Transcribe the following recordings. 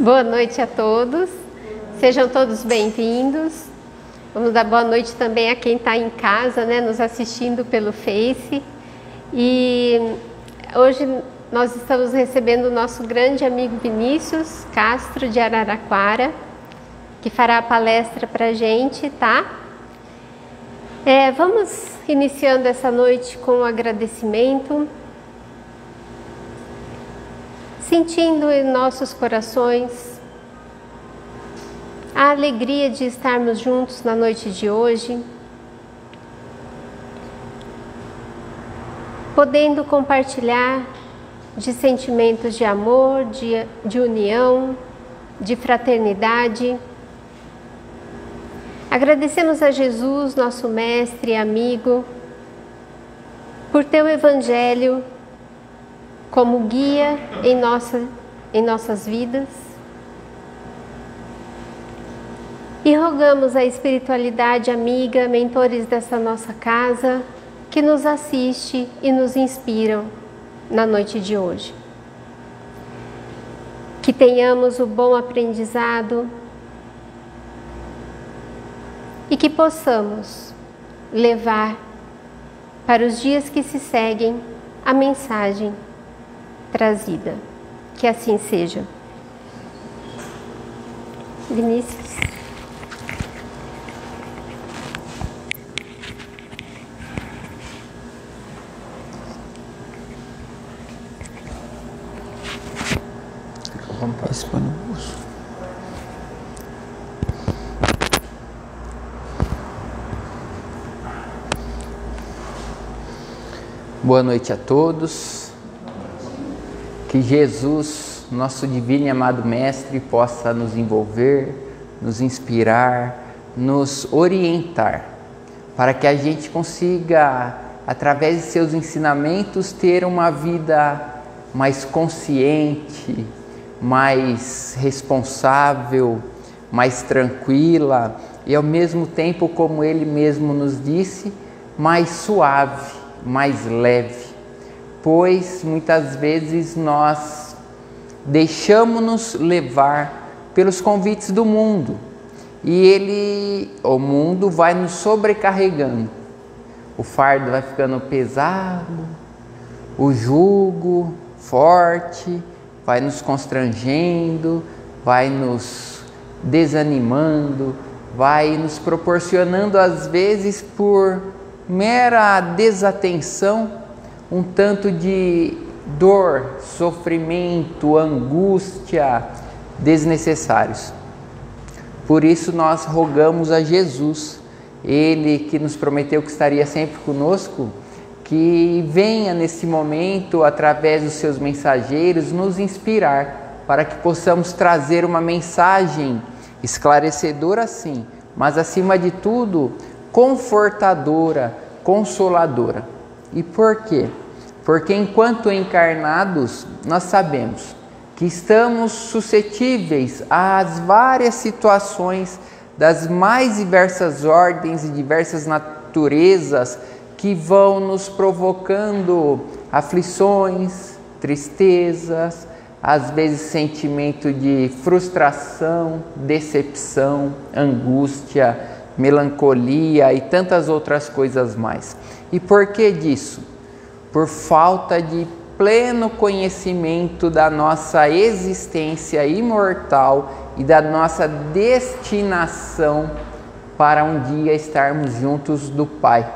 Boa noite a todos, sejam todos bem-vindos. Vamos dar boa noite também a quem está em casa, nos assistindo pelo Face. E hoje nós estamos recebendo o nosso grande amigo Vinícius Castro de Araraquara, que fará a palestra para a gente, tá? Vamos iniciando essa noite com um agradecimento, sentindo em nossos corações a alegria de estarmos juntos na noite de hoje, podendo compartilhar de sentimentos de amor, de união, de fraternidade. Agradecemos a Jesus, nosso mestre e amigo, por teu Evangelho como guia em nossas vidas, e rogamos a espiritualidade amiga, mentores dessa nossa casa, que nos assiste e nos inspiram na noite de hoje. Que tenhamos o bom aprendizado e que possamos levar para os dias que se seguem a mensagem trazida. Que assim seja. Vinícius. Vamos participar no bolso. Boa noite a todos. Que Jesus, nosso divino e amado Mestre, possa nos envolver, nos inspirar, nos orientar, para que a gente consiga, através de seus ensinamentos, ter uma vida mais consciente, mais responsável, mais tranquila e, ao mesmo tempo, como Ele mesmo nos disse, mais suave, mais leve. Pois muitas vezes nós deixamos-nos levar pelos convites do mundo e o mundo vai nos sobrecarregando, o fardo vai ficando pesado, o jugo forte vai nos constrangendo, vai nos desanimando, vai nos proporcionando às vezes por mera desatenção um tanto de dor, sofrimento, angústia desnecessários. Por isso nós rogamos a Jesus, Ele que nos prometeu que estaria sempre conosco, que venha nesse momento, através dos seus mensageiros, nos inspirar, para que possamos trazer uma mensagem esclarecedora sim, mas acima de tudo, confortadora, consoladora. E por quê? Porque enquanto encarnados, nós sabemos que estamos suscetíveis às várias situações das mais diversas ordens e diversas naturezas que vão nos provocando aflições, tristezas, às vezes sentimento de frustração, decepção, angústia, melancolia e tantas outras coisas mais. E por que disso? Por falta de pleno conhecimento da nossa existência imortal e da nossa destinação para um dia estarmos juntos do Pai,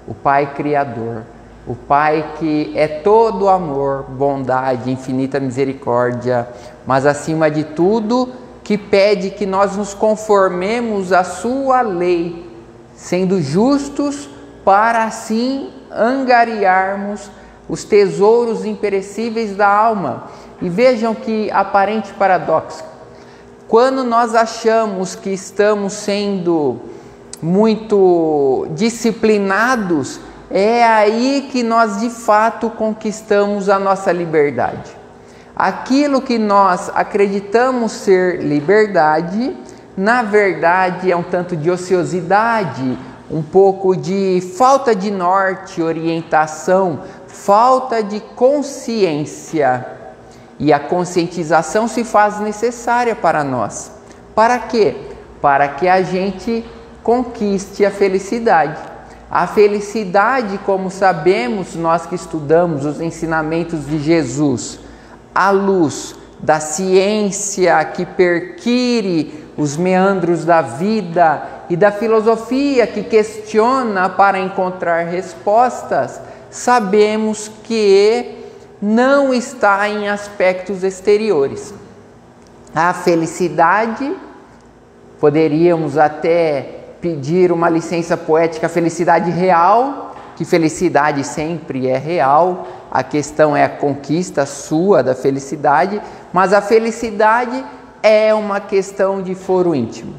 o Pai Criador, o Pai que é todo amor, bondade, infinita misericórdia, mas acima de tudo, que pede que nós nos conformemos à sua lei, sendo justos para assim angariarmos os tesouros imperecíveis da alma. E vejam que aparente paradoxo. Quando nós achamos que estamos sendo muito disciplinados, é aí que nós de fato conquistamos a nossa liberdade. Aquilo que nós acreditamos ser liberdade, na verdade é um tanto de ociosidade, um pouco de falta de norte, orientação, falta de consciência. E a conscientização se faz necessária para nós. Para quê? Para que a gente conquiste a felicidade. A felicidade, como sabemos, nós que estudamos os ensinamentos de Jesus, à luz da ciência que perquire os meandros da vida e da filosofia que questiona para encontrar respostas, sabemos que não está em aspectos exteriores. A felicidade, poderíamos até pedir uma licença poética, felicidade real, que felicidade sempre é real, a questão é a conquista sua da felicidade, mas a felicidade é uma questão de foro íntimo,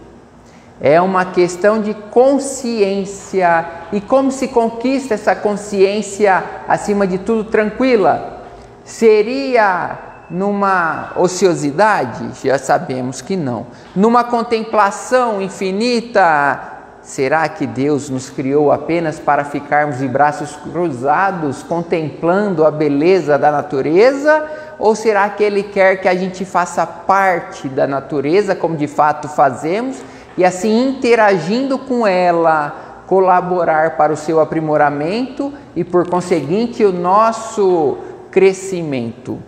é uma questão de consciência. E como se conquista essa consciência, acima de tudo, tranquila? Seria numa ociosidade? Já sabemos que não. Numa contemplação infinita? Será que Deus nos criou apenas para ficarmos de braços cruzados contemplando a beleza da natureza? Ou será que Ele quer que a gente faça parte da natureza, como de fato fazemos, e assim interagindo com ela, colaborar para o seu aprimoramento e por conseguinte o nosso crescimento?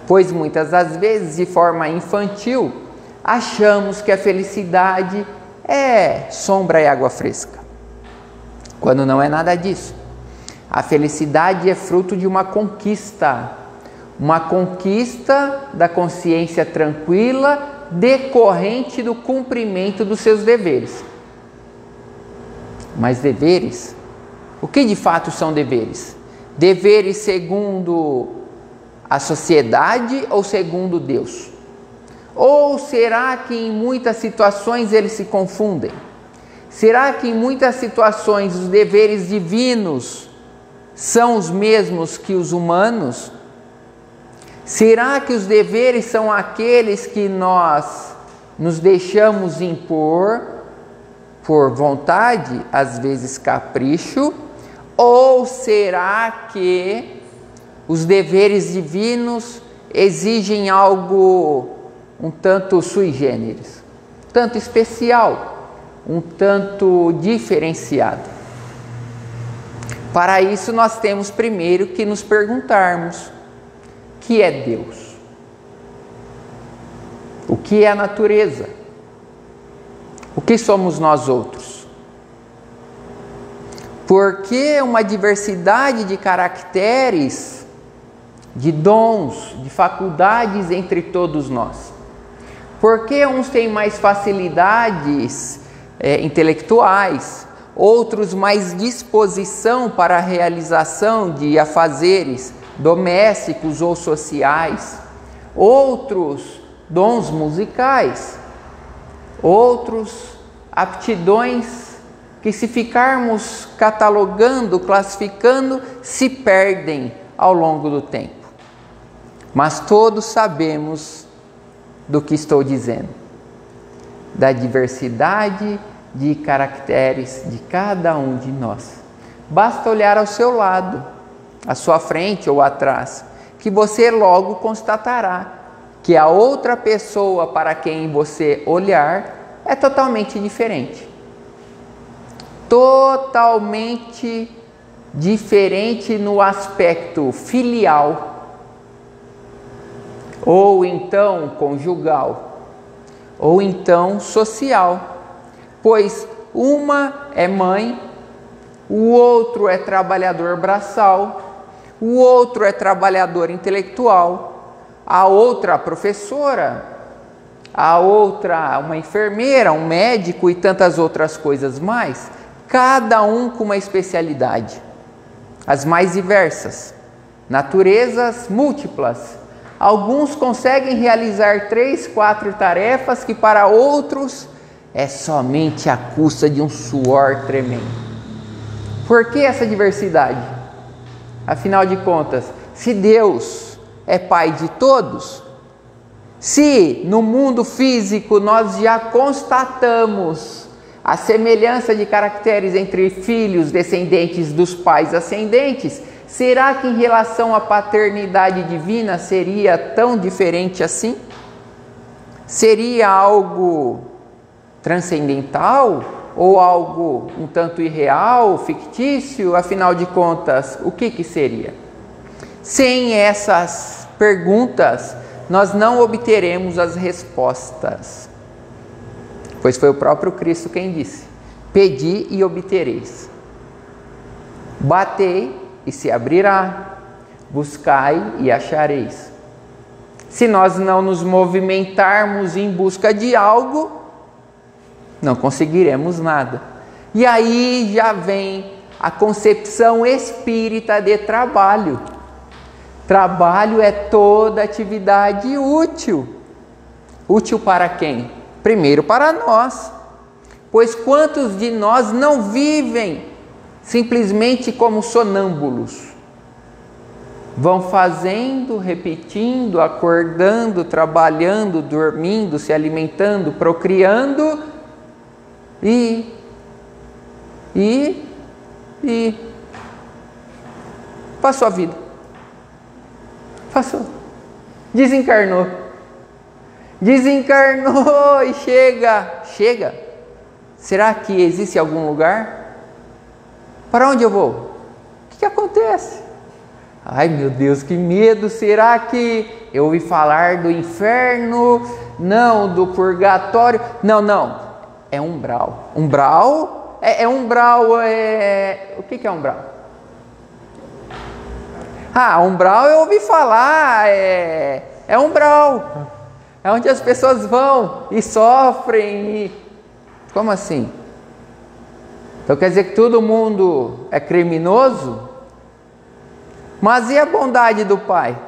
Pois muitas das vezes, de forma infantil, achamos que a felicidade é sombra e água fresca, quando não é nada disso. A felicidade é fruto de uma conquista da consciência tranquila, decorrente do cumprimento dos seus deveres. Mas deveres? O que de fato são deveres? Deveres segundo a sociedade ou segundo Deus? Ou será que em muitas situações eles se confundem? Será que em muitas situações os deveres divinos são os mesmos que os humanos? Será que os deveres são aqueles que nós nos deixamos impor por vontade, às vezes capricho? Ou será que os deveres divinos exigem algo um tanto sui generis, um tanto especial, um tanto diferenciado? Para isso nós temos primeiro que nos perguntarmos: o que é Deus? O que é a natureza? O que somos nós outros? Por que uma diversidade de caracteres, de dons, de faculdades entre todos nós? Por que uns têm mais facilidades intelectuais, outros mais disposição para a realização de afazeres domésticos ou sociais, outros dons musicais, outros aptidões que, se ficarmos catalogando, classificando, se perdem ao longo do tempo. Mas todos sabemos do que estou dizendo, da diversidade de caracteres de cada um de nós. Basta olhar ao seu lado, à sua frente ou atrás, que você logo constatará que a outra pessoa para quem você olhar é totalmente diferente. Totalmente diferente no aspecto filial, ou então conjugal, ou então social. Pois uma é mãe, o outro é trabalhador braçal, o outro é trabalhador intelectual, a outra professora, a outra uma enfermeira, um médico e tantas outras coisas mais, cada um com uma especialidade, as mais diversas, naturezas múltiplas. Alguns conseguem realizar 3, 4 tarefas que para outros é somente à custa de um suor tremendo. Por que essa diversidade? Afinal de contas, se Deus é Pai de todos, se no mundo físico nós já constatamos a semelhança de caracteres entre filhos descendentes dos pais ascendentes, Será que em relação à paternidade divina seria tão diferente assim? Seria algo transcendental ou algo um tanto irreal, fictício? Afinal de contas, o que seria? Sem essas perguntas, nós não obteremos as respostas. Pois foi o próprio Cristo quem disse: pedi e obtereis. Batei e se abrirá. Buscai e achareis. Se nós não nos movimentarmos em busca de algo, não conseguiremos nada. E aí já vem a concepção espírita de trabalho. Trabalho é toda atividade útil. Útil para quem? Primeiro para nós. Pois quantos de nós não vivem simplesmente como sonâmbulos? Vão fazendo, repetindo, acordando, trabalhando, dormindo, se alimentando, procriando e passou a vida. Passou. Desencarnou e chega. Será que existe algum lugar? Para onde eu vou? O que acontece? Ai meu Deus, que medo! Será que eu ouvi falar do inferno? Não, do purgatório? Não. É umbral. Umbral? Umbral. O que é umbral? Umbral eu ouvi falar. É umbral. É onde as pessoas vão e sofrem. Como assim? Então quer dizer que todo mundo é criminoso? Mas e a bondade do Pai?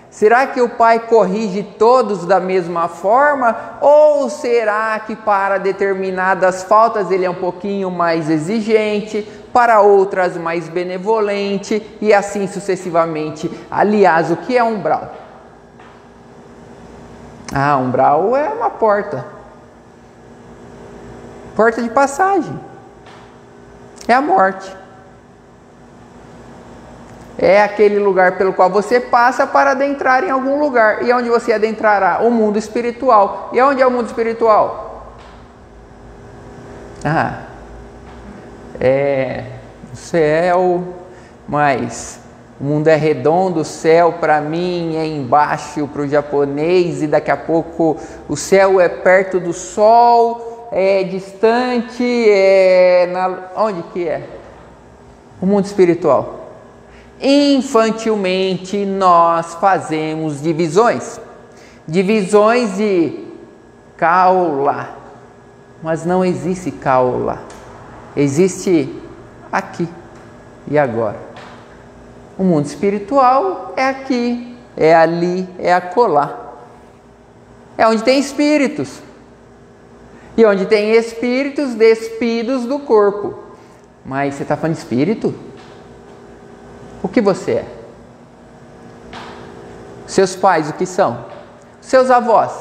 Será que o Pai corrige todos da mesma forma? Ou será que para determinadas faltas ele é um pouquinho mais exigente, para outras mais benevolente e assim sucessivamente? Aliás, o que é umbral? Umbral é uma porta. Porta de passagem. É a morte. É aquele lugar pelo qual você passa para adentrar em algum lugar. E onde você adentrará? O mundo espiritual. E onde é o mundo espiritual? É o céu, mas o mundo é redondo, o céu para mim é embaixo para o japonês, e daqui a pouco o céu é perto do sol, é distante, onde que é? O mundo espiritual. Infantilmente nós fazemos divisões de caula, mas não existe caula, existe aqui e agora. O mundo espiritual é aqui, é ali, é acolá, é onde tem espíritos, e onde tem espíritos despidos do corpo. Mas você está falando de espírito? O que você é? Seus pais, o que são? Seus avós,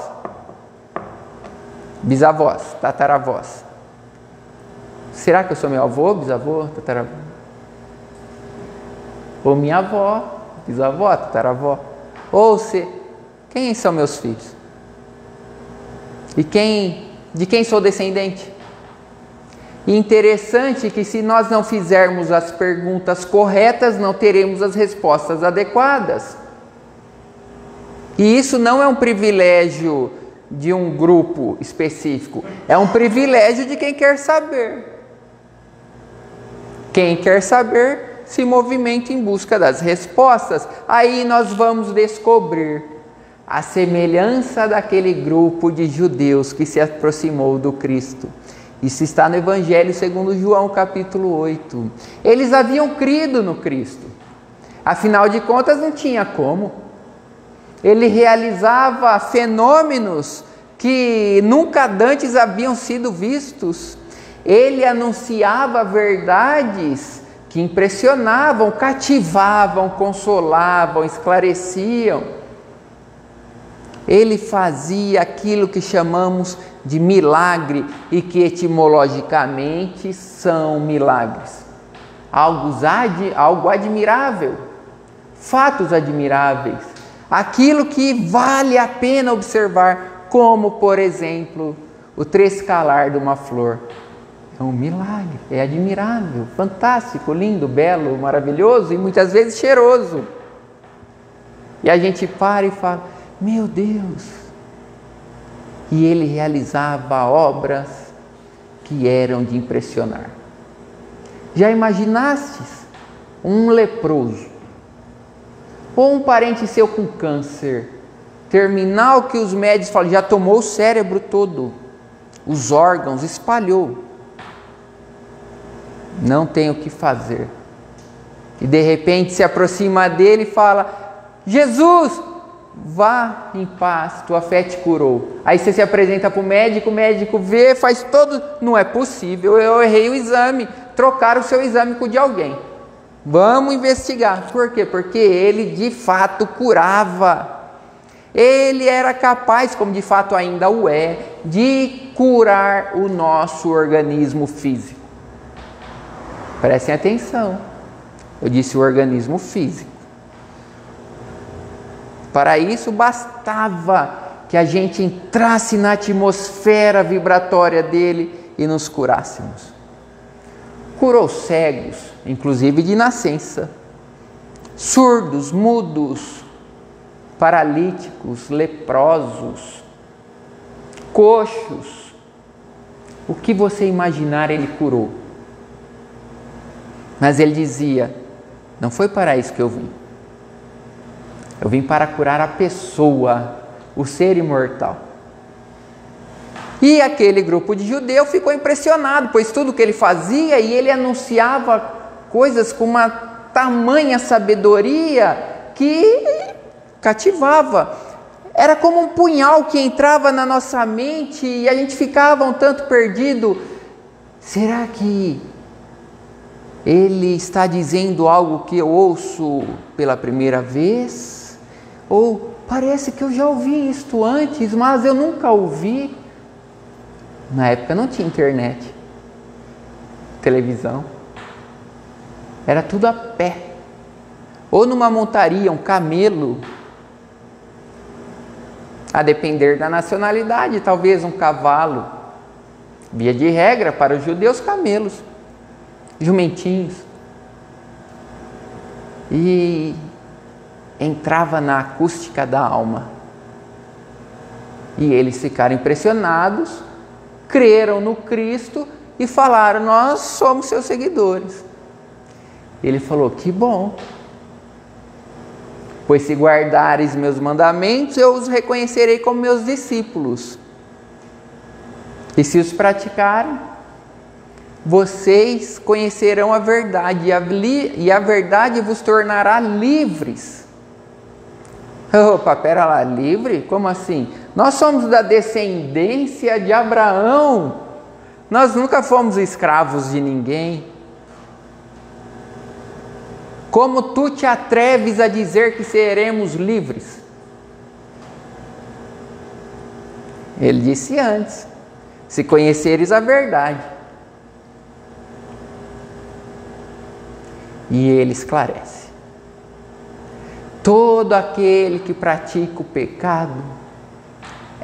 bisavós, tataravós. Será que eu sou meu avô, bisavô, tataravô? Ou minha avó, bisavó, tataravó? Ou quem são meus filhos? E de quem sou descendente? E interessante que se nós não fizermos as perguntas corretas, não teremos as respostas adequadas. E isso não é um privilégio de um grupo específico, é um privilégio de quem quer saber. Quem quer saber se movimenta em busca das respostas. Aí nós vamos descobrir a semelhança daquele grupo de judeus que se aproximou do Cristo. Isso está no Evangelho segundo João, capítulo 8. Eles haviam crido no Cristo. Afinal de contas, não tinha como. Ele realizava fenômenos que nunca antes haviam sido vistos. Ele anunciava verdades que impressionavam, cativavam, consolavam, esclareciam. Ele fazia aquilo que chamamos de milagre e que etimologicamente são milagres. Algo admirável, fatos admiráveis, aquilo que vale a pena observar, como, por exemplo, o trescalar de uma flor. É um milagre, é admirável, fantástico, lindo, belo, maravilhoso e muitas vezes cheiroso. E a gente para e fala, meu Deus! E ele realizava obras que eram de impressionar. Já imaginastes um leproso, ou um parente seu com câncer terminal, que os médicos falam, já tomou o cérebro todo, os órgãos, espalhou, não tem o que fazer, e de repente se aproxima dele e fala, Jesus, vá em paz, tua fé te curou. Aí você se apresenta para o médico vê, faz todo, não é possível, eu errei o exame, trocaram o seu exame com o de alguém. Vamos investigar. Por quê? Porque ele de fato curava. Ele era capaz, como de fato ainda o é, de curar o nosso organismo físico. Prestem atenção. Eu disse o organismo físico. Para isso bastava que a gente entrasse na atmosfera vibratória dele e nos curássemos. Curou cegos, inclusive de nascença, surdos, mudos, paralíticos, leprosos, coxos. O que você imaginar ele curou. Mas ele dizia, não foi para isso que eu vim. Eu vim para curar a pessoa, o ser imortal. E aquele grupo de judeus ficou impressionado, pois tudo que ele fazia, e ele anunciava coisas com uma tamanha sabedoria que cativava. Era como um punhal que entrava na nossa mente e a gente ficava um tanto perdido. Será que ele está dizendo algo que eu ouço pela primeira vez? Ou parece que eu já ouvi isto antes, mas eu nunca ouvi. Na época não tinha internet, televisão. Era tudo a pé. Ou numa montaria, um camelo. A depender da nacionalidade, talvez um cavalo. Via de regra, para os judeus, camelos. Jumentinhos. E entrava na acústica da alma. E eles ficaram impressionados, creram no Cristo e falaram, nós somos seus seguidores. Ele falou, que bom, pois se guardares meus mandamentos, eu os reconhecerei como meus discípulos. E se os praticarem, vocês conhecerão a verdade, e a verdade vos tornará livres. Opa, pera lá, livre? Como assim? Nós somos da descendência de Abraão. Nós nunca fomos escravos de ninguém. Como tu te atreves a dizer que seremos livres? Ele disse antes, se conheceres a verdade. E ele esclarece. Todo aquele que pratica o pecado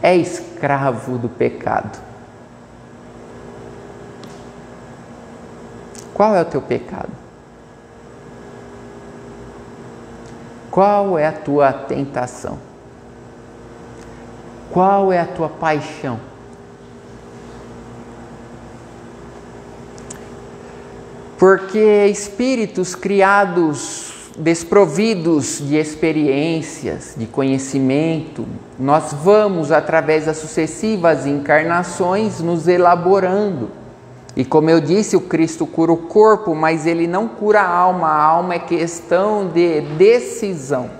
é escravo do pecado. Qual é o teu pecado? Qual é a tua tentação? Qual é a tua paixão? Porque espíritos criados desprovidos de experiências, de conhecimento, nós vamos, através das sucessivas encarnações, nos elaborando. E como eu disse, o Cristo cura o corpo, mas ele não cura a alma é questão de decisão.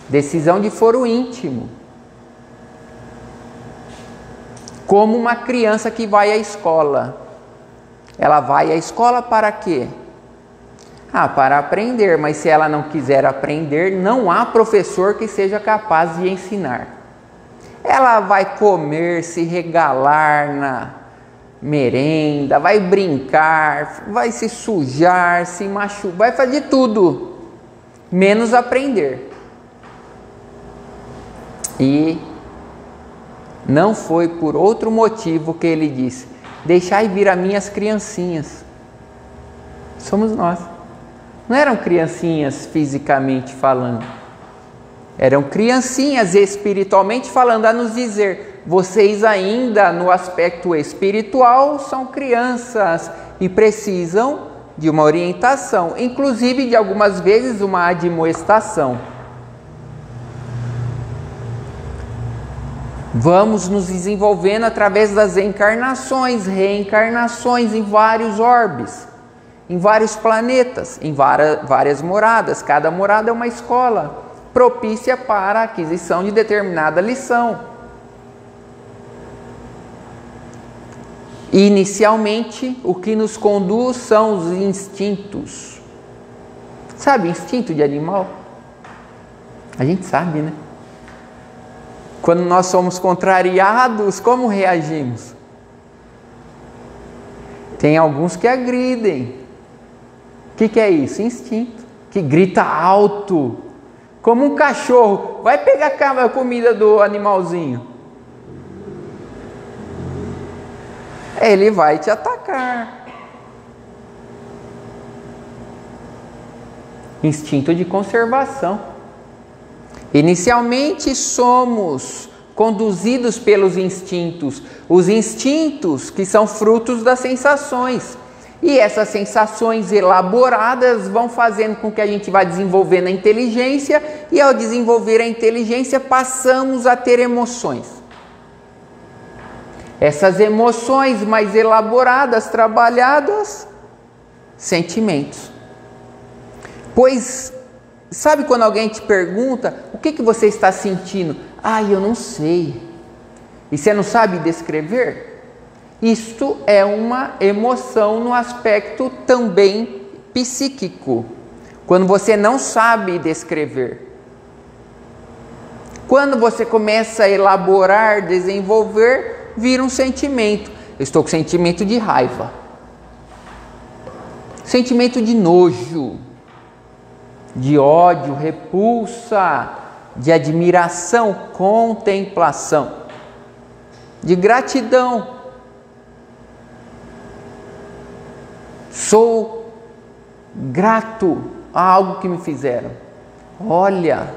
Decisão de foro íntimo. Como uma criança que vai à escola. Ela vai à escola para quê? Para aprender, mas se ela não quiser aprender, não há professor que seja capaz de ensinar. Ela vai comer, se regalar na merenda, vai brincar, vai se sujar, se machucar, vai fazer tudo. menos aprender. E não foi por outro motivo que ele disse: deixai vir a mim as criancinhas. Somos nós. Não eram criancinhas fisicamente falando, eram criancinhas espiritualmente falando, a nos dizer: vocês ainda no aspecto espiritual são crianças e precisam de uma orientação, inclusive de algumas vezes uma admoestação. Vamos nos desenvolvendo através das encarnações, reencarnações em vários orbes, em vários planetas, em várias moradas. Cada morada é uma escola propícia para a aquisição de determinada lição. Inicialmente, o que nos conduz são os instintos. Sabe, instinto de animal? A gente sabe, né? Quando nós somos contrariados, como reagimos? Tem alguns que agridem. O que é isso? Instinto. Que grita alto, como um cachorro. Vai pegar a comida do animalzinho. Ele vai te atacar. Instinto de conservação. Inicialmente somos conduzidos pelos instintos, os instintos que são frutos das sensações. E essas sensações elaboradas vão fazendo com que a gente vá desenvolvendo a inteligência, e ao desenvolver a inteligência passamos a ter emoções. Essas emoções mais elaboradas, trabalhadas, sentimentos. Pois, sabe quando alguém te pergunta, o que você está sentindo? Eu não sei. E você não sabe descrever? Isto é uma emoção no aspecto também psíquico. Quando você não sabe descrever. Quando você começa a elaborar, desenvolver, vira um sentimento. Eu estou com sentimento de raiva. Sentimento de nojo. De ódio, repulsa, de admiração, contemplação, de gratidão. Sou grato a algo que me fizeram. Olha,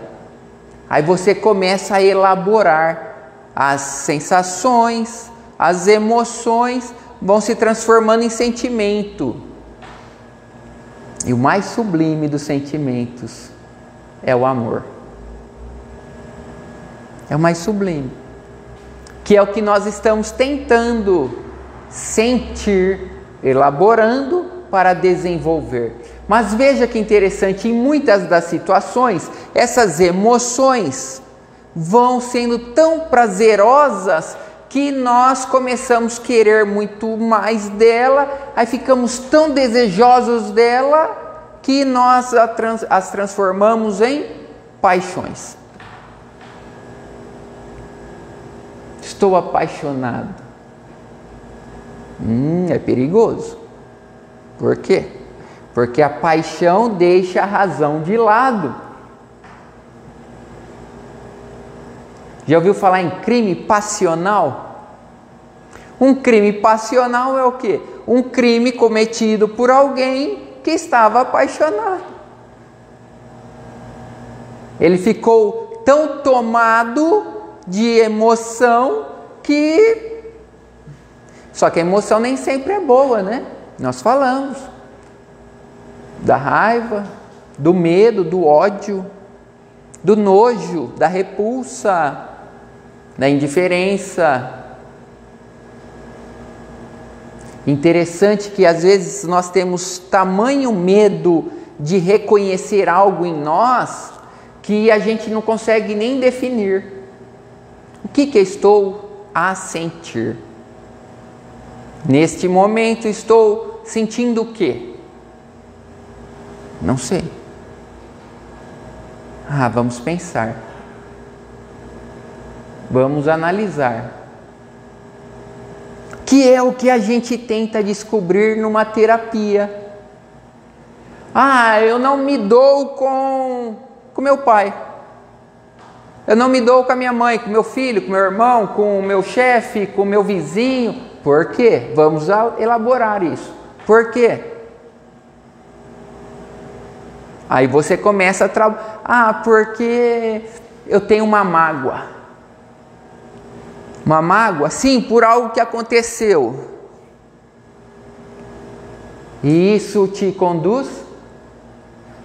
aí você começa a elaborar as sensações, as emoções vão se transformando em sentimento. E o mais sublime dos sentimentos é o amor. É o mais sublime. Que é o que nós estamos tentando sentir, elaborando para desenvolver. Mas veja que interessante, em muitas das situações, essas emoções vão sendo tão prazerosas que nós começamos a querer muito mais dela, aí ficamos tão desejosos dela que nós as transformamos em paixões. Estou apaixonado. É perigoso. Por quê? Porque a paixão deixa a razão de lado. Já ouviu falar em crime passional? Um crime passional é o quê? Um crime cometido por alguém que estava apaixonado. Ele ficou tão tomado de emoção que... Só que a emoção nem sempre é boa, né? Nós falamos da raiva, do medo, do ódio, do nojo, da repulsa, da indiferença. Interessante que às vezes nós temos tamanho medo de reconhecer algo em nós que a gente não consegue nem definir. O que estou a sentir? Neste momento estou sentindo o quê? Não sei. Vamos pensar. Vamos analisar. Que é o que a gente tenta descobrir numa terapia. Ah, eu não me dou com meu pai. Eu não me dou com a minha mãe, com meu filho, com meu irmão, com o meu chefe, com o meu vizinho. Por quê? Vamos elaborar isso. Por quê? Aí você começa a trabalhar. Ah, porque eu tenho uma mágoa. Uma mágoa? Sim, por algo que aconteceu. E isso te conduz?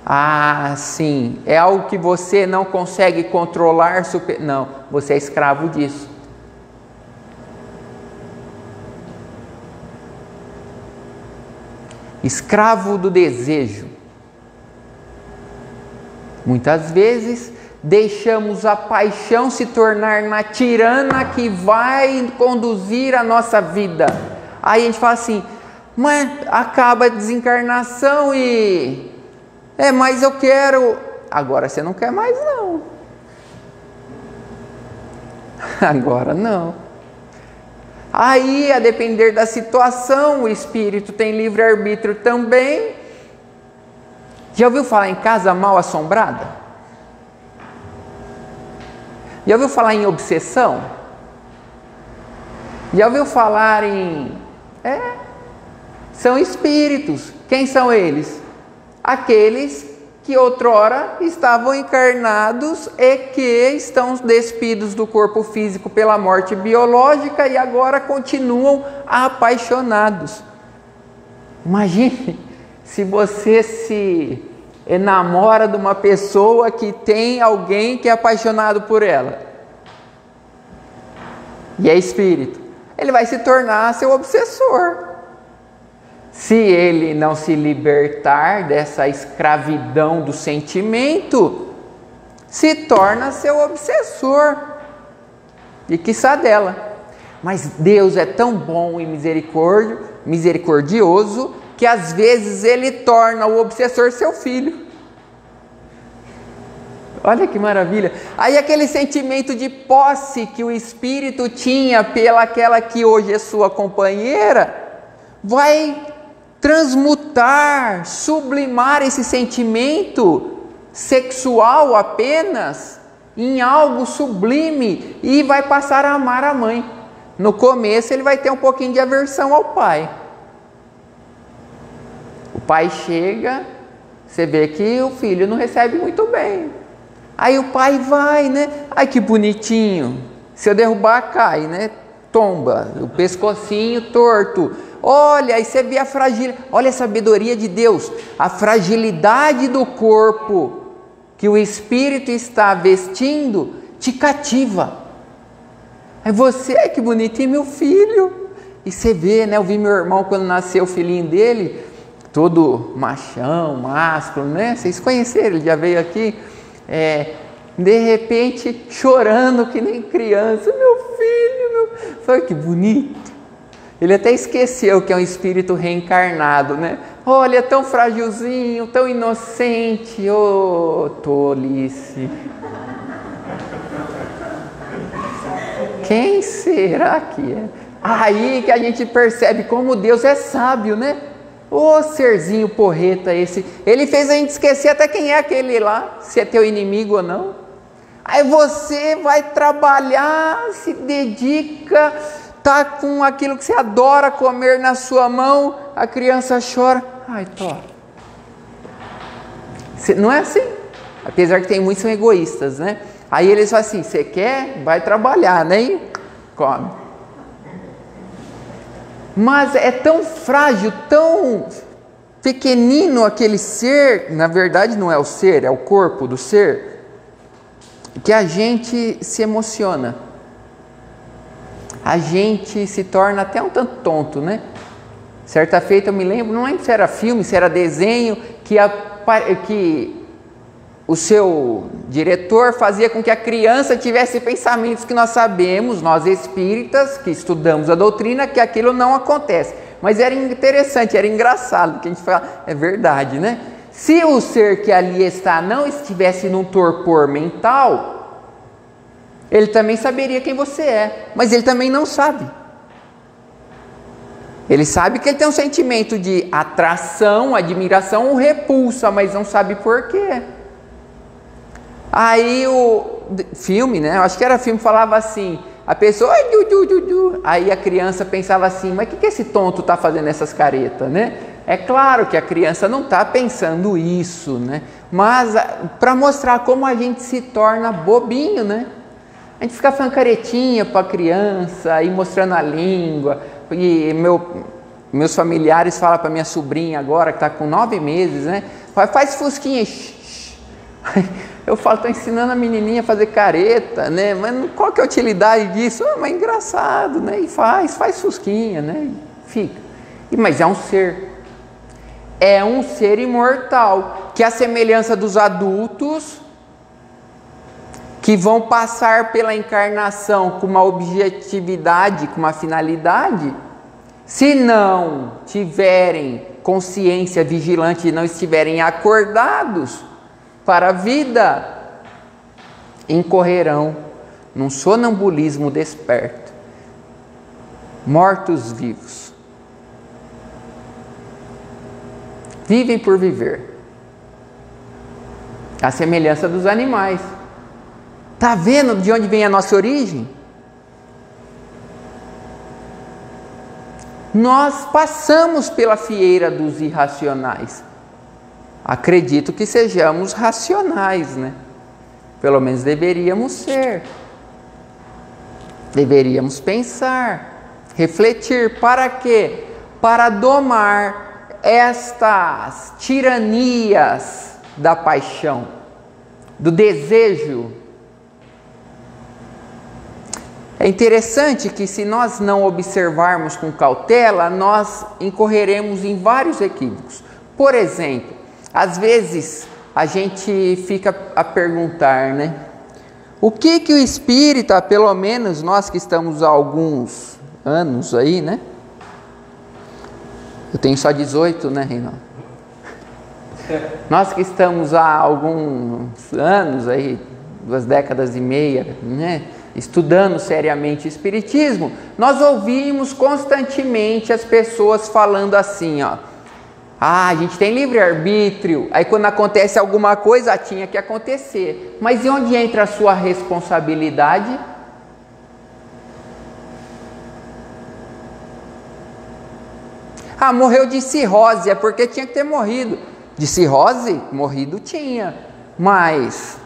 Ah, sim. É algo que você não consegue controlar? Não, você é escravo disso. Escravo do desejo. Muitas vezes deixamos a paixão se tornar na tirana que vai conduzir a nossa vida. Aí a gente fala assim, mas acaba a desencarnação e... mas eu quero... Agora você não quer mais não. Agora não. Aí, a depender da situação, o espírito tem livre-arbítrio também. Já ouviu falar em casa mal assombrada? Já ouviu falar em obsessão? Já ouviu falar em... são espíritos. Quem são eles? Aqueles que outrora estavam encarnados e que estão despidos do corpo físico pela morte biológica e agora continuam apaixonados. Imagine se você se enamora de uma pessoa que tem alguém que é apaixonado por ela e é espírito. Ele vai se tornar seu obsessor. Se ele não se libertar dessa escravidão do sentimento, se torna seu obsessor. E quiçá dela. Mas Deus é tão bom e misericordioso que às vezes Ele torna o obsessor seu filho. Olha que maravilha. Aí aquele sentimento de posse que o espírito tinha pelaquela que hoje é sua companheira, vai transmutar, sublimar esse sentimento sexual apenas em algo sublime e vai passar a amar a mãe. No começo ele vai ter um pouquinho de aversão ao pai. O pai chega, você vê que o filho não recebe muito bem. Aí o pai vai, né? Ai, que bonitinho. Se eu derrubar, cai, né? Tomba, o pescocinho torto. Olha, aí você vê a fragilidade. Olha a sabedoria de Deus. A fragilidade do corpo que o espírito está vestindo te cativa. Aí você, que bonitinho, meu filho. E você vê, né? Eu vi meu irmão quando nasceu o filhinho dele, todo machão, másculo, né? Vocês conheceram, ele já veio aqui. De repente, chorando que nem criança. Meu filho, Foi que bonito. Ele até esqueceu que é um espírito reencarnado, né? Olha, tão frágilzinho, tão inocente. Ô, tolice. Quem será que é? Aí que a gente percebe como Deus é sábio, né? Ô serzinho porreta esse. Ele fez a gente esquecer até quem é aquele lá, se é teu inimigo ou não. Aí você vai trabalhar, se dedica, tá com aquilo que você adora comer na sua mão, a criança chora. Ai, tô. Não é assim? Apesar que tem muitos que são egoístas, né? Aí eles falam assim, você quer? Vai trabalhar, né? Come. Mas é tão frágil, tão pequenino aquele ser, na verdade não é o ser, é o corpo do ser, que a gente se emociona. A gente se torna até um tanto tonto, né? Certa feita eu me lembro, não lembro se era filme, se era desenho, que o seu diretor fazia com que a criança tivesse pensamentos que nós sabemos, nós espíritas, que estudamos a doutrina, que aquilo não acontece. Mas era interessante, era engraçado, que a gente fala, é verdade, né? Se o ser que ali está não estivesse num torpor mental, ele também saberia quem você é, mas ele também não sabe. Ele sabe que ele tem um sentimento de atração, admiração ou repulsa, mas não sabe por quê. Aí o filme, né? Eu acho que era filme, falava assim, a pessoa, aí a criança pensava assim, mas o que esse tonto está fazendo essas caretas, né? É claro que a criança não está pensando isso, né? Mas para mostrar como a gente se torna bobinho, né? A gente fica fazendo caretinha para a criança, e mostrando a língua. E meus familiares falam para minha sobrinha agora, que está com 9 meses, né? Faz fusquinha. Eu falo, estou ensinando a menininha a fazer careta, né? Mas qual que é a utilidade disso? Mas é engraçado, né? E faz fusquinha, né? E fica. Mas é um ser. É um ser imortal, que a semelhança dos adultos, que vão passar pela encarnação com uma objetividade, com uma finalidade, se não tiverem consciência vigilante e não estiverem acordados para a vida, incorrerão num sonambulismo desperto, mortos-vivos. Vivem por viver, a semelhança dos animais. Está vendo de onde vem a nossa origem? Nós passamos pela fieira dos irracionais. Acredito que sejamos racionais, né? Pelo menos deveríamos ser. Deveríamos pensar, refletir. Para quê? Para domar estas tiranias da paixão, do desejo. É interessante que, se nós não observarmos com cautela, nós incorreremos em vários equívocos. Por exemplo, às vezes a gente fica a perguntar, né? O que o espírita, pelo menos nós que estamos há alguns anos aí, né? Eu tenho só 18, né, Reinaldo? Nós que estamos há alguns anos aí, 2 décadas e meia, né? Estudando seriamente o Espiritismo, nós ouvimos constantemente as pessoas falando assim, ó. A gente tem livre-arbítrio, aí quando acontece alguma coisa, tinha que acontecer. Mas e onde entra a sua responsabilidade? Morreu de cirrose, é porque tinha que ter morrido. De cirrose, morrido tinha, mas...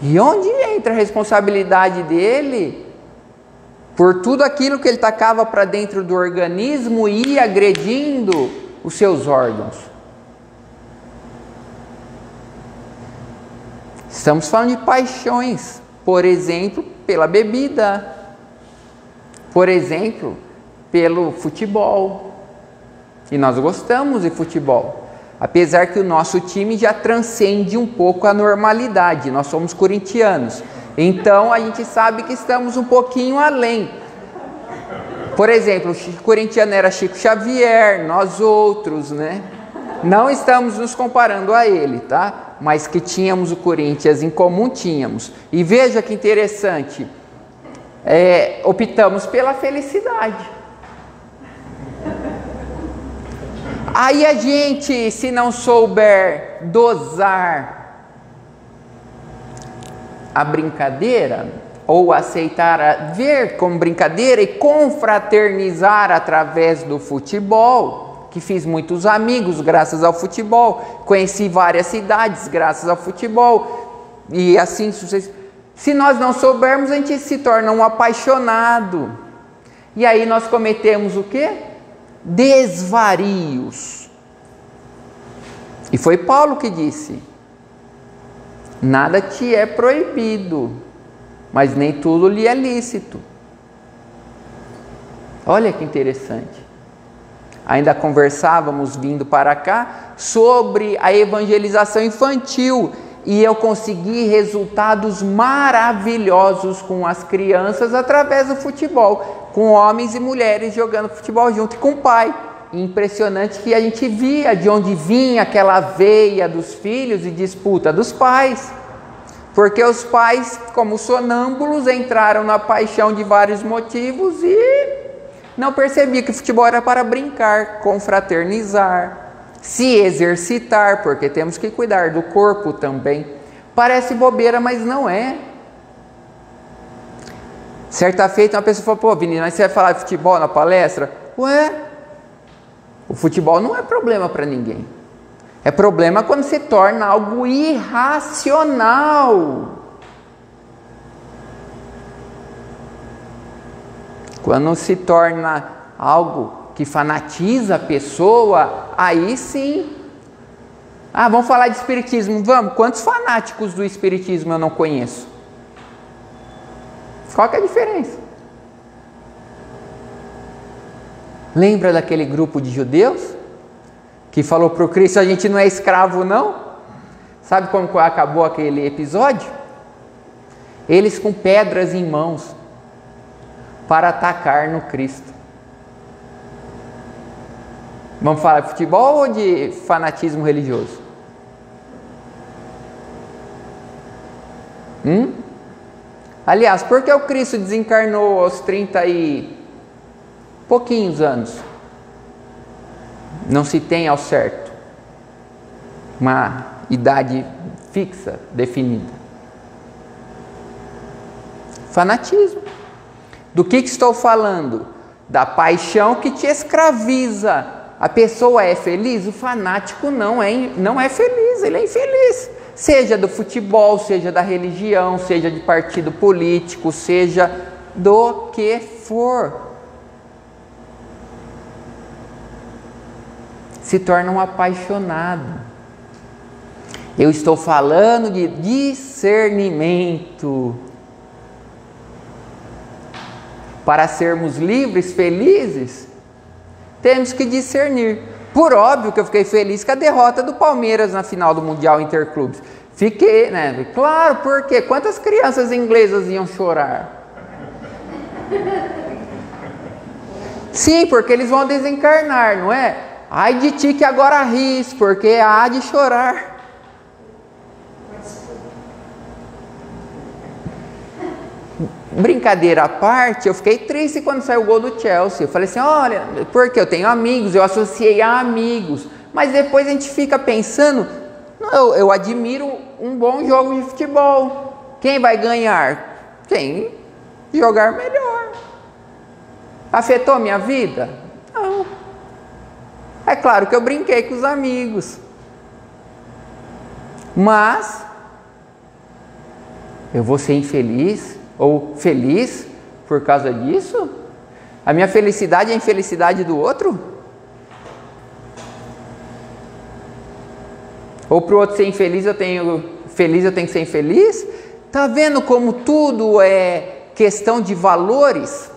E onde entra a responsabilidade dele por tudo aquilo que ele tacava para dentro do organismo e ia agredindo os seus órgãos? Estamos falando de paixões, por exemplo, pela bebida, por exemplo, pelo futebol. E nós gostamos de futebol. Apesar que o nosso time já transcende um pouco a normalidade, nós somos corintianos, então a gente sabe que estamos um pouquinho além. Por exemplo, o corintiano era Chico Xavier, nós outros, né? Não estamos nos comparando a ele, tá? Mas que tínhamos o Corinthians em comum, tínhamos. E veja que interessante, optamos pela felicidade. Aí a gente, se não souber dosar a brincadeira, ou aceitar, ver como brincadeira e confraternizar através do futebol, que fiz muitos amigos graças ao futebol, conheci várias cidades graças ao futebol, e assim, se nós não soubermos, a gente se torna um apaixonado, e aí nós cometemos o quê? Desvarios. E foi Paulo que disse: nada te é proibido, mas nem tudo lhe é lícito. Olha que interessante. Ainda conversávamos vindo para cá sobre a evangelização infantil, e eu consegui resultados maravilhosos com as crianças através do futebol, com homens e mulheres jogando futebol junto com o pai. Impressionante que a gente via de onde vinha aquela veia dos filhos e disputa dos pais. Porque os pais, como sonâmbulos, entraram na paixão de vários motivos e não percebiam que o futebol era para brincar, confraternizar, se exercitar, porque temos que cuidar do corpo também. Parece bobeira, mas não é. Certa feita uma pessoa falou: pô, Vinícius, mas você vai falar de futebol na palestra? Ué, o futebol não é problema para ninguém. É problema quando se torna algo irracional. Quando se torna algo que fanatiza a pessoa, aí sim. Ah, vamos falar de espiritismo, vamos. Quantos fanáticos do espiritismo eu não conheço? Qual que é a diferença? Lembra daquele grupo de judeus que falou para o Cristo: a gente não é escravo não? Sabe como acabou aquele episódio? Eles com pedras em mãos para atacar no Cristo. Vamos falar de futebol ou de fanatismo religioso? Aliás, por que o Cristo desencarnou aos 30 e pouquinhos anos? Não se tem ao certo uma idade fixa, definida. Fanatismo. Do que estou falando? Da paixão que te escraviza. A pessoa é feliz? O fanático não é feliz, ele é infeliz. Seja do futebol, seja da religião, seja de partido político, seja do que for. Se torna um apaixonado. Eu estou falando de discernimento. Para sermos livres, felizes, temos que discernir. Por óbvio que eu fiquei feliz com a derrota do Palmeiras na final do Mundial Interclubes. Fiquei, né? Claro, porque quantas crianças inglesas iam chorar? Sim, porque eles vão desencarnar, não é? Ai de ti que agora ris, porque há de chorar. Brincadeira à parte, eu fiquei triste quando saiu o gol do Chelsea. Eu falei assim: olha, porque eu tenho amigos, eu associei a amigos. Mas depois a gente fica pensando, eu admiro um bom jogo de futebol. Quem vai ganhar? Quem jogar melhor. Afetou minha vida? Não. É claro que eu brinquei com os amigos. Mas eu vou ser infeliz ou feliz por causa disso? A minha felicidade é a infelicidade do outro? Ou para o outro ser infeliz eu tenho que ser infeliz? Está vendo como tudo é questão de valores?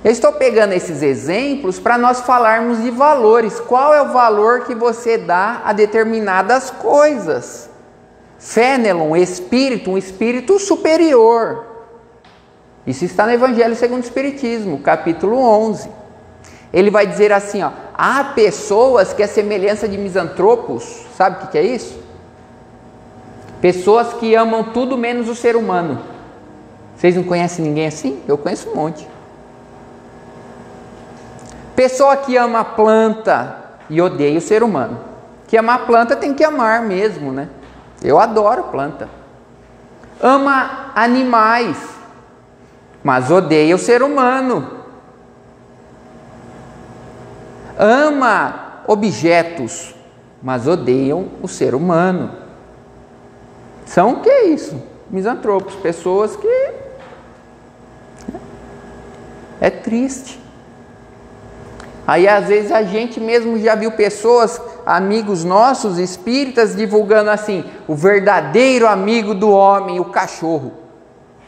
Eu estou pegando esses exemplos para nós falarmos de valores. Qual é o valor que você dá a determinadas coisas? Fénelon, espírito, um espírito superior. Isso está no Evangelho segundo o Espiritismo, capítulo 11. Ele vai dizer assim, ó: há pessoas que a semelhança de misantropos, sabe o que é isso? Pessoas que amam tudo menos o ser humano. Vocês não conhecem ninguém assim? Eu conheço um monte. Pessoa que ama a planta e odeia o ser humano. Que ama a planta tem que amar mesmo, né? Eu adoro planta. Ama animais, mas odeia o ser humano. Ama objetos, mas odeiam o ser humano. São o que é isso? Misantropos, pessoas que... É triste. Aí às vezes a gente mesmo já viu pessoas, amigos nossos, espíritas, divulgando assim: o verdadeiro amigo do homem, o cachorro.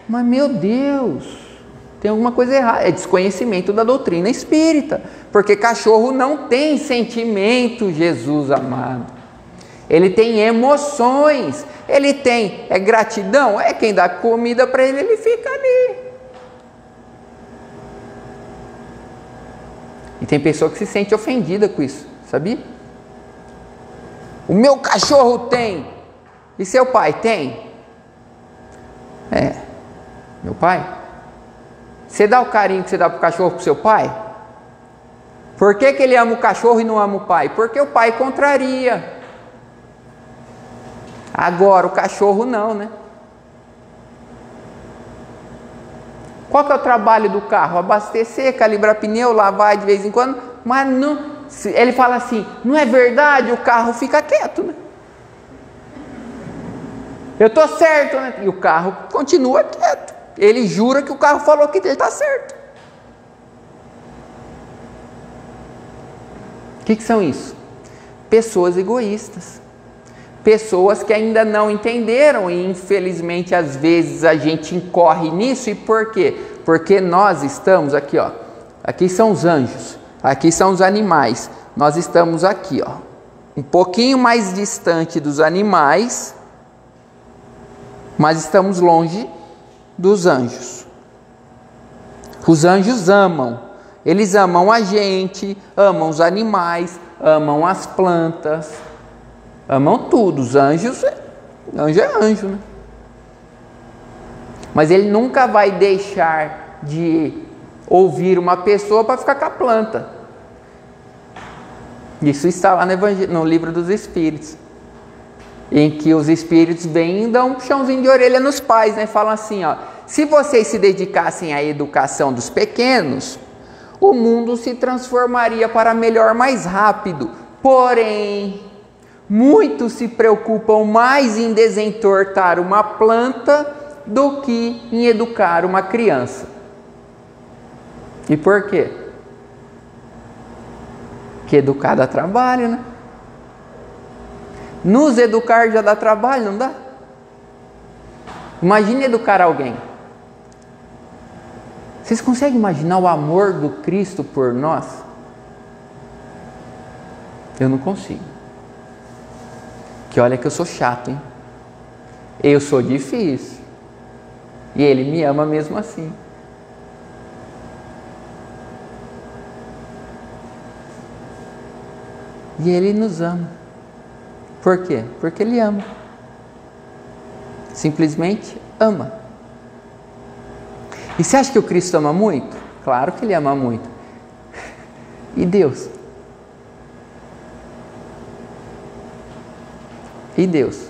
Mas meu Deus, tem alguma coisa errada. É desconhecimento da doutrina espírita. Porque cachorro não tem sentimento, Jesus amado. Ele tem emoções. Ele tem gratidão. É quem dá comida para ele, ele fica ali. E tem pessoa que se sente ofendida com isso, sabia? O meu cachorro tem. E seu pai tem? Meu pai? Você dá o carinho que você dá para o cachorro para o seu pai? Por que ele ama o cachorro e não ama o pai? Porque o pai contraria. Agora o cachorro não, né? Qual que é o trabalho do carro? Abastecer, calibrar pneu, lavar de vez em quando. Mas não, ele fala assim, não é verdade, o carro fica quieto, né? Eu estou certo, né? E o carro continua quieto. Ele jura que o carro falou que ele está certo. O que são isso? Pessoas egoístas. Pessoas que ainda não entenderam e infelizmente às vezes a gente incorre nisso. E por quê? Porque nós estamos aqui, ó. Aqui são os anjos, aqui são os animais. Nós estamos aqui, ó, um pouquinho mais distante dos animais, mas estamos longe dos anjos. Os anjos amam. Eles amam a gente, amam os animais, amam as plantas, amam tudo. Os anjos, anjo é anjo, né? Mas ele nunca vai deixar de ouvir uma pessoa para ficar com a planta. Isso está lá no livro dos Espíritos, em que os Espíritos vêm e dão um chãozinho de orelha nos pais, né? Falam assim, ó, se vocês se dedicassem à educação dos pequenos, o mundo se transformaria para melhor mais rápido. Porém, muitos se preocupam mais em desentortar uma planta do que em educar uma criança. E por quê? Que educar dá trabalho, né? Nos educar já dá trabalho, não dá? Imagine educar alguém. Vocês conseguem imaginar o amor do Cristo por nós? Eu não consigo. Que olha que eu sou chato, hein? Eu sou difícil. E Ele me ama mesmo assim. E Ele nos ama. Por quê? Porque Ele ama. Simplesmente ama. E você acha que o Cristo ama muito? Claro que Ele ama muito. E Deus? E Deus?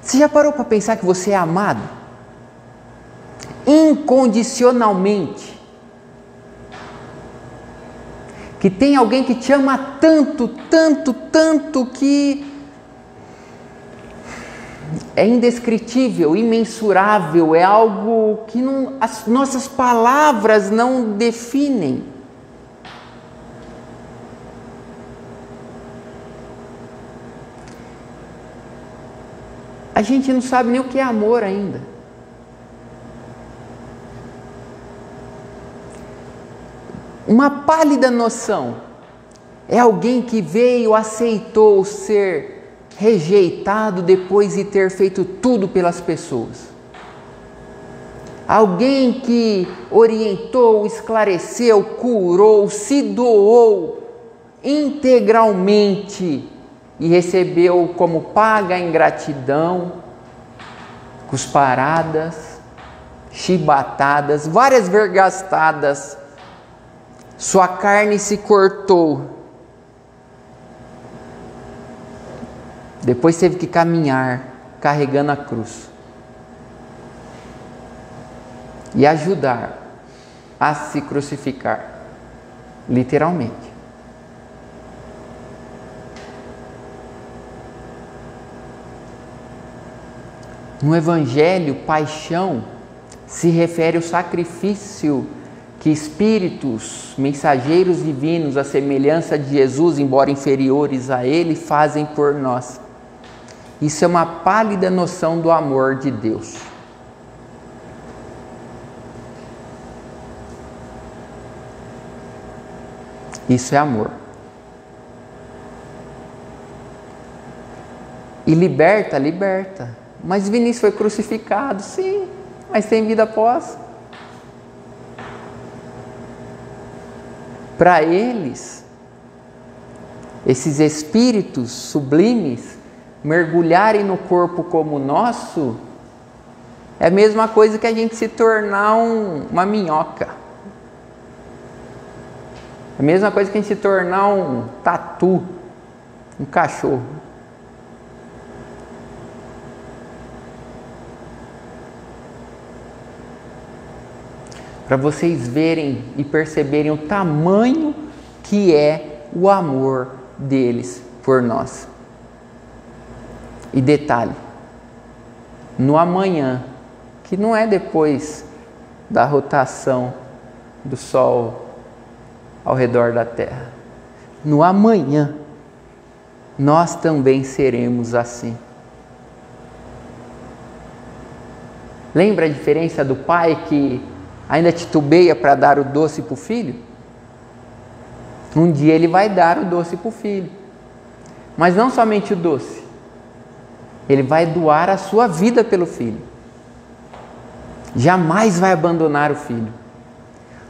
Você já parou para pensar que você é amado? Incondicionalmente. Que tem alguém que te ama tanto, tanto, tanto que é indescritível, imensurável, é algo que as nossas palavras não definem. A gente não sabe nem o que é amor ainda. Uma pálida noção é alguém que veio, aceitou ser rejeitado depois de ter feito tudo pelas pessoas. Alguém que orientou, esclareceu, curou, se doou integralmente e recebeu como paga a ingratidão, cusparadas, chibatadas, várias vergastadas. Sua carne se cortou. Depois teve que caminhar carregando a cruz. E ajudar a se crucificar. Literalmente. No Evangelho, paixão se refere ao sacrifício que espíritos, mensageiros divinos, à semelhança de Jesus, embora inferiores a Ele, fazem por nós. Isso é uma pálida noção do amor de Deus. Isso é amor. E liberta, liberta. Mas Vinícius foi crucificado, sim, mas tem vida após. Para eles, esses espíritos sublimes, mergulharem no corpo como o nosso, É a mesma coisa que a gente se tornar uma minhoca. É a mesma coisa que a gente se tornar um tatu, um cachorro. Para vocês verem e perceberem o tamanho que é o amor deles por nós. E detalhe, no amanhã, que não é depois da rotação do Sol ao redor da Terra, no amanhã, nós também seremos assim. Lembra a diferença do pai que ainda titubeia para dar o doce para o filho? Um dia ele vai dar o doce para o filho. Mas não somente o doce. Ele vai doar a sua vida pelo filho. Jamais vai abandonar o filho.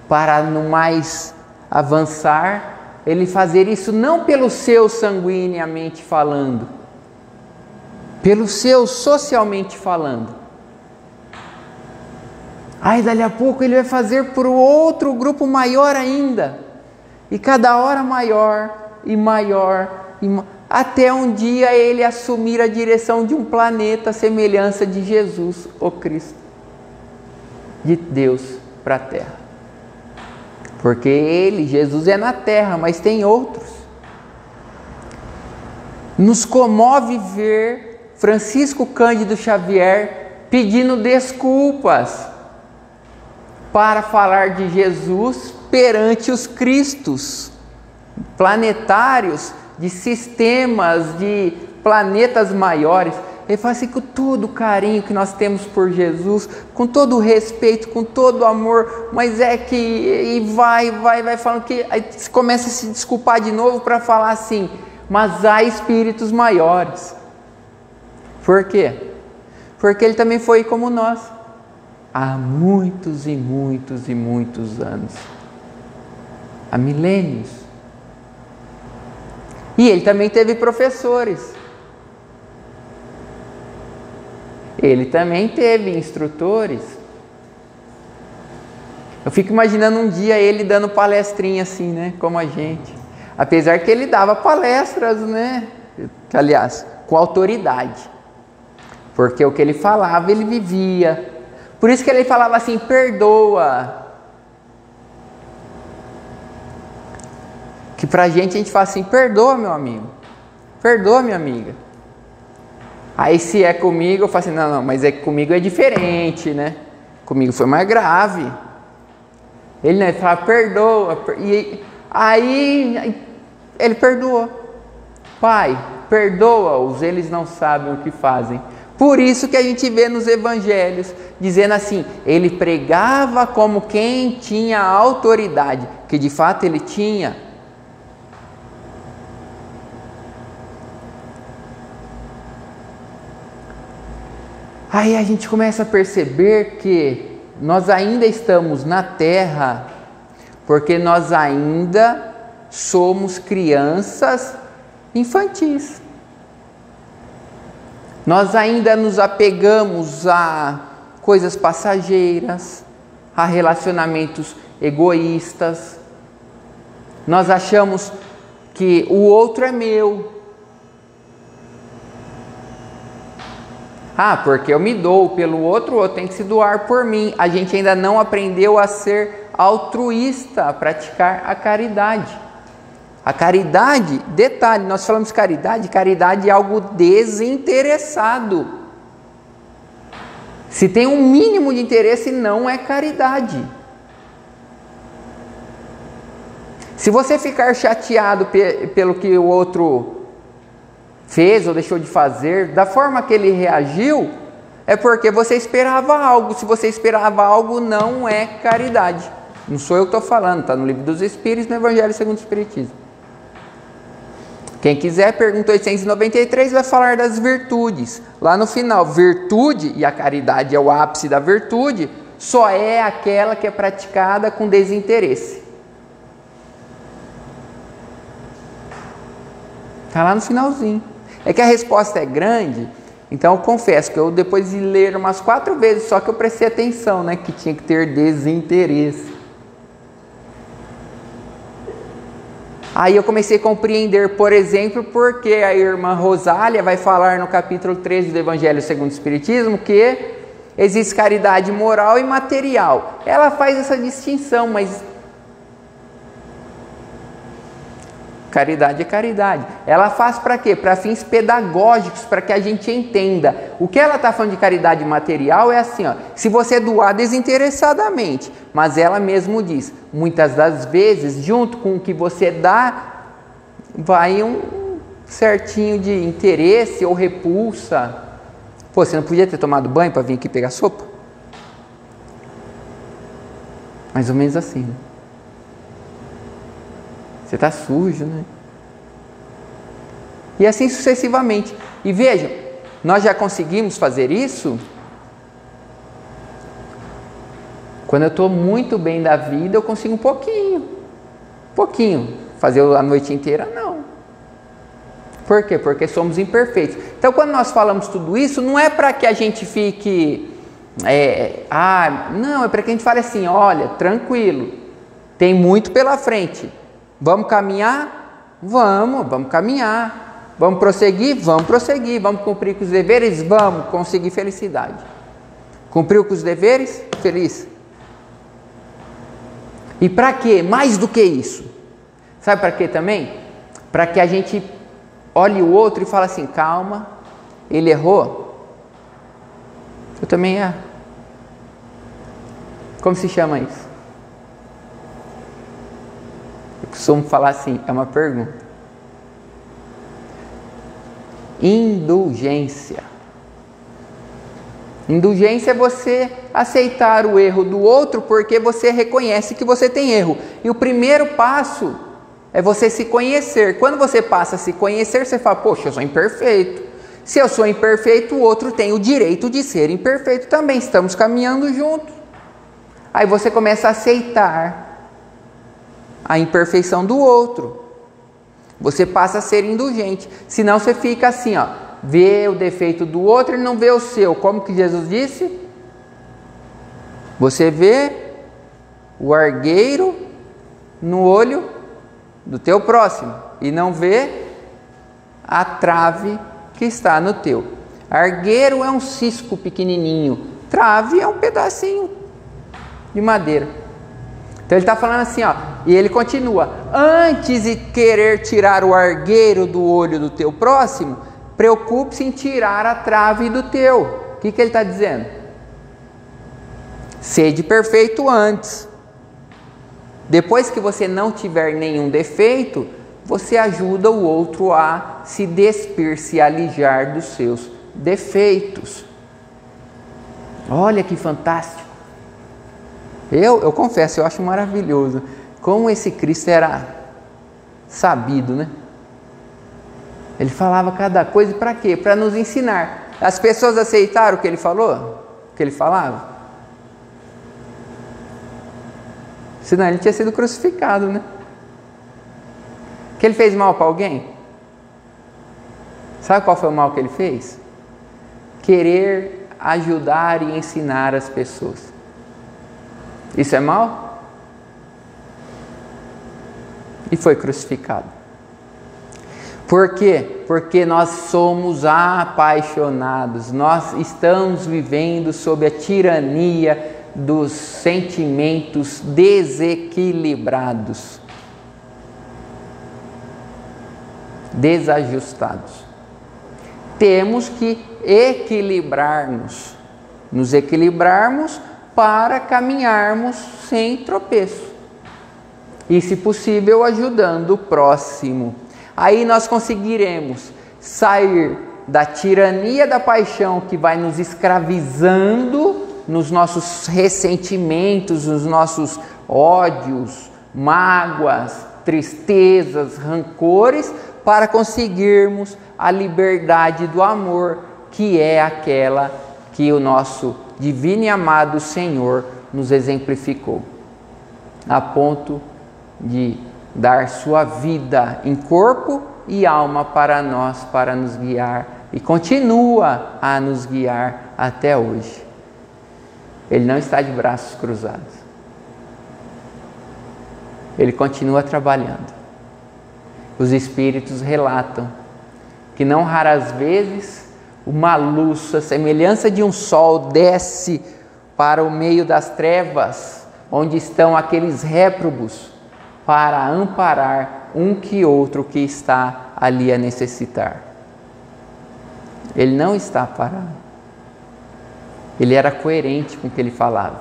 Para no mais avançar, ele fazer isso não pelo seu sanguineamente falando, pelo seu socialmente falando. Aí dali a pouco ele vai fazer por outro grupo maior ainda. E cada hora maior e maior, até um dia ele assumir a direção de um planeta à semelhança de Jesus, o Cristo, de Deus para a Terra. Porque ele, Jesus, é na Terra, mas tem outros. Nos comove ver Francisco Cândido Xavier pedindo desculpas para falar de Jesus perante os cristos planetários, de sistemas, de planetas maiores. Ele fala assim, com todo o carinho que nós temos por Jesus, com todo o respeito, com todo o amor, mas é que, e vai falando que, aí começa a se desculpar de novo para falar assim, mas há espíritos maiores. Por quê? Porque ele também foi como nós. Há muitos e muitos e muitos anos. Há milênios. E ele também teve professores. Ele também teve instrutores. Eu fico imaginando um dia ele dando palestrinha assim, né? Como a gente. Apesar que ele dava palestras, né? Aliás, com autoridade. Porque o que ele falava, ele vivia. Por isso que ele falava assim, perdoa. Que pra gente a gente fala assim, perdoa meu amigo. Perdoa minha amiga. Aí se é comigo, eu falo assim, não, mas é que comigo é diferente, né? Comigo foi mais grave. Ele não, ele fala, perdoa. E aí ele perdoou. Pai, perdoa-os, eles não sabem o que fazem. Por isso que a gente vê nos evangelhos, dizendo assim, ele pregava como quem tinha autoridade, que de fato ele tinha. Aí a gente começa a perceber que nós ainda estamos na Terra, porque nós ainda somos crianças infantis. Nós ainda nos apegamos a coisas passageiras, a relacionamentos egoístas. Nós achamos que o outro é meu. Ah, porque eu me dou pelo outro, o outro tem que se doar por mim. A gente ainda não aprendeu a ser altruísta, a praticar a caridade. A caridade, detalhe, nós falamos caridade é algo desinteressado. Se tem um mínimo de interesse, não é caridade. Se você ficar chateado pelo que o outro fez ou deixou de fazer, da forma que ele reagiu, é porque você esperava algo. Se você esperava algo, não é caridade. Não sou eu que estou falando, está no Livro dos Espíritos, no Evangelho segundo o Espiritismo. Quem quiser, pergunta 893, vai falar das virtudes. Lá no final, virtude, e a caridade é o ápice da virtude, só é aquela que é praticada com desinteresse. Está lá no finalzinho. É que a resposta é grande Então eu confesso que eu, depois de ler umas 4 vezes, só que eu prestei atenção, né, que tinha que ter desinteresse. Aí eu comecei a compreender, por exemplo, porque a irmã Rosália vai falar no capítulo 13 do Evangelho segundo o Espiritismo que existe caridade moral e material. Ela faz essa distinção, mas caridade é caridade. Ela faz para quê? Para fins pedagógicos, para que a gente entenda. O que ela está falando de caridade material é assim, ó, se você doar desinteressadamente, mas ela mesmo diz, muitas das vezes, junto com o que você dá, vai um certinho de interesse ou repulsa. Pô, você não podia ter tomado banho para vir aqui pegar sopa? Mais ou menos assim, né? Você está sujo, né? E assim sucessivamente. E vejam, nós já conseguimos fazer isso quando eu estou muito bem da vida, eu consigo um pouquinho. Fazer a noite inteira, não. Por quê? Porque somos imperfeitos. Então, quando nós falamos tudo isso, não é para que a gente fique... não, é para que a gente fale assim, olha, tranquilo, tem muito pela frente. Vamos caminhar? Vamos caminhar. Vamos prosseguir? Vamos prosseguir. Vamos cumprir com os deveres? Vamos conseguir felicidade. Cumpriu com os deveres? Feliz. E para quê? Mais do que isso. Sabe para quê também? Para que a gente olhe o outro e fale assim, calma, ele errou, eu também erro. Como se chama isso? Eu costumo falar assim, é uma pergunta. Indulgência. Indulgência é você aceitar o erro do outro porque você reconhece que você tem erro. E o primeiro passo é você se conhecer. Quando você passa a se conhecer, você fala, poxa, eu sou imperfeito. Se eu sou imperfeito, o outro tem o direito de ser imperfeito também. Estamos caminhando juntos. Aí você começa a aceitar a imperfeição do outro. Você passa a ser indulgente. Senão você fica assim, ó, vê o defeito do outro e não vê o seu. Como que Jesus disse? Você vê o argueiro no olho do teu próximo e não vê a trave que está no teu. Argueiro é um cisco pequenininho, trave é um pedacinho de madeira. Então ele está falando assim, ó, e ele continua, antes de querer tirar o argueiro do olho do teu próximo, preocupe-se em tirar a trave do teu. O que ele está dizendo? Sede perfeito antes. Depois que você não tiver nenhum defeito, você ajuda o outro a se despir, se alijar dos seus defeitos. Olha que fantástico. Eu confesso, eu acho maravilhoso como esse Cristo era sabido, né? Ele falava cada coisa para quê? Para nos ensinar. As pessoas aceitaram o que ele falou? O que ele falava? Senão ele tinha sido crucificado, né? Que ele fez mal para alguém? Sabe qual foi o mal que ele fez? Querer ajudar e ensinar as pessoas. Isso é mal? E foi crucificado. Por quê? Porque nós somos apaixonados, nós estamos vivendo sob a tirania dos sentimentos desequilibrados, desajustados. Temos que equilibrar-nos, nos equilibrarmos para caminharmos sem tropeço e, se possível, ajudando o próximo. Aí nós conseguiremos sair da tirania da paixão que vai nos escravizando nos nossos ressentimentos, nos nossos ódios, mágoas, tristezas, rancores, para conseguirmos a liberdade do amor, que é aquela que o nosso divino e amado Senhor nos exemplificou, a ponto de dar sua vida em corpo e alma para nós, para nos guiar e continua a nos guiar até hoje. Ele não está de braços cruzados. Ele continua trabalhando. Os Espíritos relatam que não raras vezes uma luz, a semelhança de um sol, desce para o meio das trevas, onde estão aqueles réprobos, para amparar um que outro que está ali a necessitar. Ele não está parado. Ele era coerente com o que ele falava.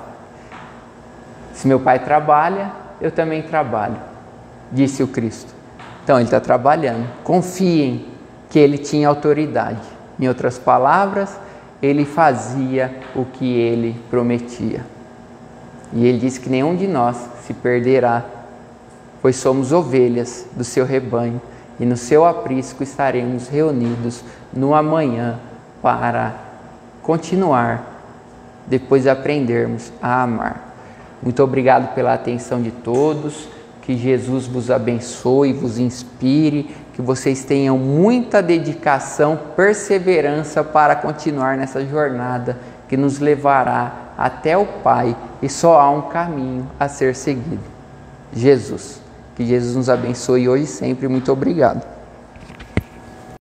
Se meu Pai trabalha, eu também trabalho, disse o Cristo. Então ele está trabalhando. Confiem que ele tinha autoridade. Em outras palavras, ele fazia o que ele prometia. E ele disse que nenhum de nós se perderá, pois somos ovelhas do seu rebanho, e no seu aprisco estaremos reunidos no amanhã para continuar, depois de aprendermos a amar. Muito obrigado pela atenção de todos, que Jesus vos abençoe, vos inspire, que vocês tenham muita dedicação, perseverança para continuar nessa jornada que nos levará até o Pai, e só há um caminho a ser seguido: Jesus. Que Jesus nos abençoe hoje e sempre. Muito obrigado.